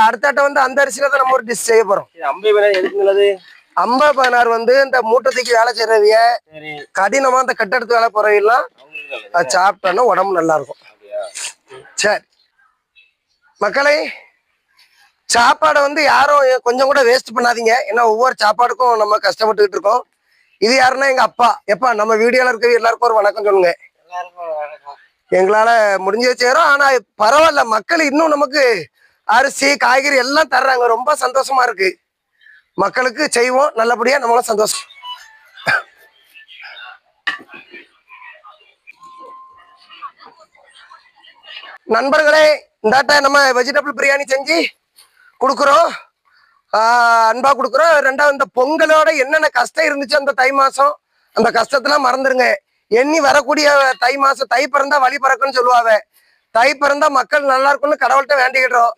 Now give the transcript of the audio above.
அடுத்தாட்ட வந்து அந்த அரிசியில தான் நம்ம ஒரு டிஷ் செய்ய போறோம். அம்பை 16 வந்து இந்த மூட்டத்துக்கு வேலை செய்யறவிய கடினமா இந்த கட்டடத்து வேலை போறவையெல்லாம் சாப்பிட்டோன்னா உடம்பு நல்லா இருக்கும். சரி மக்களே, சாப்பாடை வந்து யாரும் கொஞ்சம் கூட வேஸ்ட் பண்ணாதீங்க. ஏன்னா ஒவ்வொரு சாப்பாடுக்கும் நம்ம கஷ்டப்பட்டுக்கிட்டு இருக்கோம். இது யாருன்னா எங்க அப்பா. எப்பா நம்ம வீடியோல இருக்க எல்லாருக்கும் ஒரு வணக்கம் சொல்லுங்க. எங்களால முடிஞ்ச செய்யறோம். ஆனா பரவாயில்ல, மக்கள் இன்னும் நமக்கு அரிசி காய்கறி எல்லாம் தர்றாங்க. ரொம்ப சந்தோஷமா இருக்கு. மக்களுக்கு செய்வோம் நல்லபடியா, நம்மளும் சந்தோஷம். நண்பர்களே, இந்தாட்ட நம்ம வெஜிடபிள் பிரியாணி செஞ்சு கொடுக்குறோம். அன்பா கொடுக்குறோம். ரெண்டாவது இந்த பொங்கலோட என்னென்ன கஷ்டம் இருந்துச்சு அந்த தை மாசம், அந்த கஷ்டத்தெல்லாம் மறந்துருங்க. எண்ணி வரக்கூடிய தை மாசம், தை பிறந்தா வழி பிறக்குன்னு சொல்லுவாங்க. தை பிறந்தா மக்கள் நல்லா இருக்கும்னு கடவுள்கிட்ட வேண்டிக்கிடுறோம்.